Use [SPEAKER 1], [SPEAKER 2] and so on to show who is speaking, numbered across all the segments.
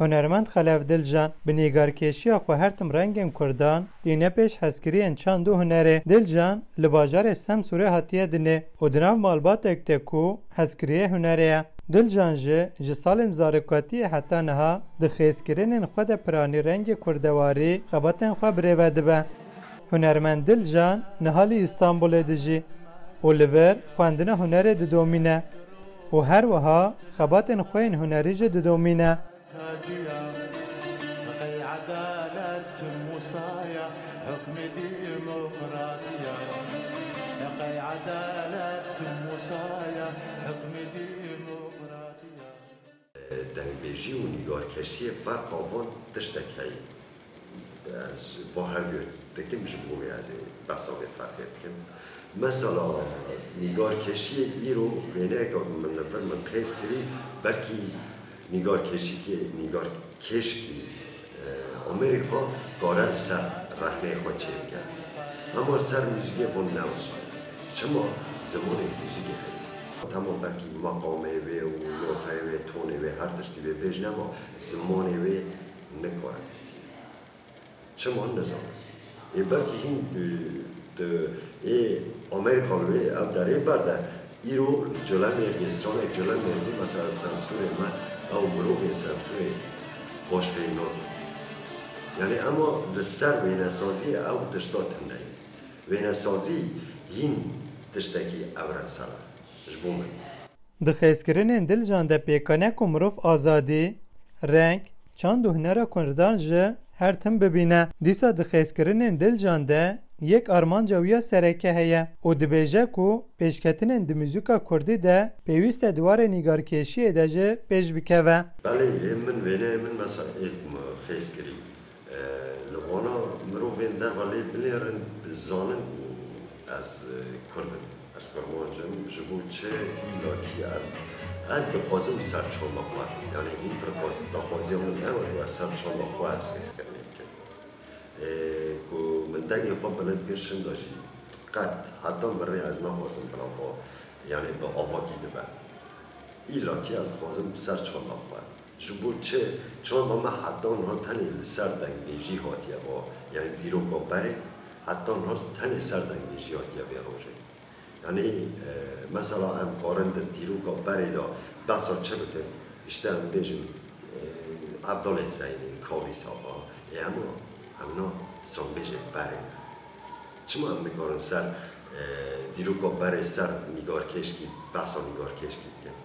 [SPEAKER 1] هنرمند خلف دلجان به نیگارکشی خو هر تم رنگم کردان دینه پیش حسکری چند دو هنره دلجان لباجار سمسوره هاتیه دنه و دناو مالبات اکتکو حسکری هنره دلجان جه سالن زارکاتی حتی نها ده خیسکرین خود پرانی رنگ کردواری خباتن خو بریوه دبه هنرمند دلجان نهالی استانبول دجی و لور خواندن هنر ده دومینه و هر وها خباتن خوین هنری جه ده دومینه
[SPEAKER 2] دنگبیجی و نیگارکشی فرق آوان تشتک هی از واهر دیو دکم جمعوی از بساوی فرقی بکن مثلا نیگارکشی ایرو وینه اگر من نفر من قیس کری بلکی نیگارکشی که نیگارکش کی امریکا قرار سر رخنه خود چه بکن اما سر موزیک بون نوزای چما زمان موزیک هی تمام بلکی مقامه و نوتای و تونه و هر تشتی و بیش نما زمانه و نکاره استی چما نزام ای بلکی هین ای امریکا و اب داره برده ایرو جلو میرگی سانه جلو میرگی مثلا سمسور ما او مروف سمسور باش فینور یعنی اما لسر وینسازی او تشتات هنه وینسازی هین تشتکی اورن ساله
[SPEAKER 1] د خیسکرین دلجان ده پیکانه که مروف آزادی، رنگ، چند و هنر کردان جه هر تم ببینه. دیسا د خیسکرین دلجان ده یک آرمان جویا سرکه هیه و دبیجه که پیشکتین د موزیکا کردی ده پیوست دوار نیگارکشی ده جه پیش بکوه.
[SPEAKER 2] بله من وینه من مثلا ایک خیسکری لبانا مروفین در ولی بلیرن زانن از کردن. از فرمانجم جبود چه ایلاکی از دخوازم سر چون خواه یعنی این دخوازی من اول و سر چون خواه از خیز کرنیم که من دنگی خواه بلند گرشن داشتی قد حتی برای از نخوازم برای یعنی به آواکی دبه ایلاکی از خوازم سر چون خواه جبود چه چون ما حتی اونها تنی سر دنگیجی هاتیه با یعنی دیروگا بره حتی اونها تنی سر دنگیجی هاتیه بیا روشه یعنی مثلا ام کارند دیرو کا بریدا بسا چه بکن işte بیشم عبدال حسینی کاری ساقا اما همنا سان بیشه بره چما هم میکارن سر دیرو کا بره سر نیگار کشکی بسا نیگار کشکی بکن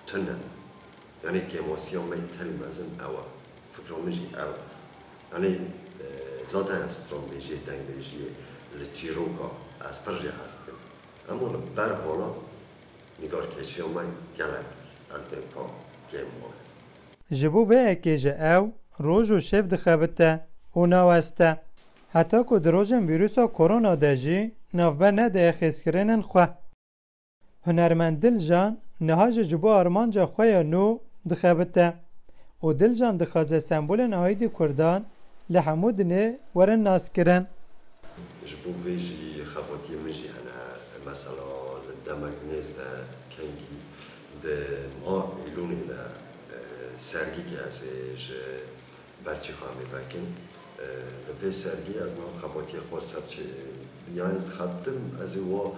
[SPEAKER 2] تنن یعنی که ماسیان می تری مزن اوا فکرامجی اوا یعنی ذات هستم بیشه دنگ بیشه لچیرو کا از پرجه هستم اما بر بالا نگار کشی من گلک از دنکا گیم ماه
[SPEAKER 1] جبو و اکیجه او روز و شف دخبته و نوسته حتی که دروژن ویروسا کرونا دجی نوبر نده خیسکرینن خواه هنرمند دلجان نهاج جبو آرمانجا خواه نو دخبته و دلجان دخوازه سمبول نهایدی کردان لحمود نه ورن ناس کرن
[SPEAKER 2] جبو ویجی خواتی مجی مثلا دمک نیست کنگی ده ما ایلونی ده سرگی که ازش برچی خواهمی بکن به سرگی از نام خباتی خود سرچه یعنی خطم از او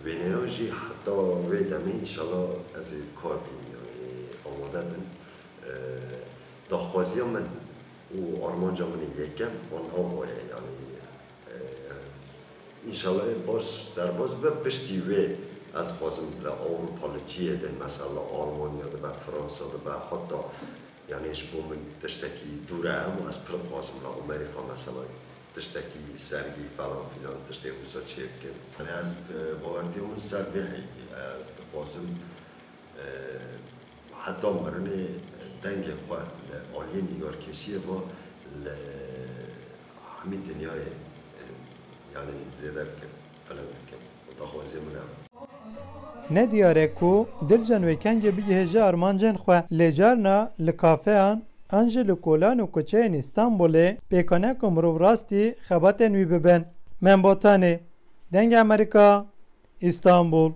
[SPEAKER 2] وینیاجی حتی وی دمی انشالله از کار بین یعنی آماده بین داخوازی من و آرمان جامنی یکم آنها باید یعنی انشالله باش در باز به پشتیوه از خوازم به اروپا لچیه دن مثلا آلمانیا ده به فرانسه ده به حتی یعنی اشبو من تشتکی دوره اما از پرد خوازم به امریکا مثلا تشتکی سرگی فلان فیلان تشتکی اوسا چه بکن یعنی از باوردی من سر بهی از خوازم حتی مرنه دنگ خواه آلیه نیگار کشیه با همین دنیای یعنی زیاده بکن فلان بکن و تخوازی منم
[SPEAKER 1] نه دیاره کو دلجان ویکنگ بیهجه آرمانجن خواه لجارنا لکافه آن انجه لکولان و کچه این استانبوله پیکانه کمرو راستی خبات نوی ببن من بوتانه دنگ امریکا استانبول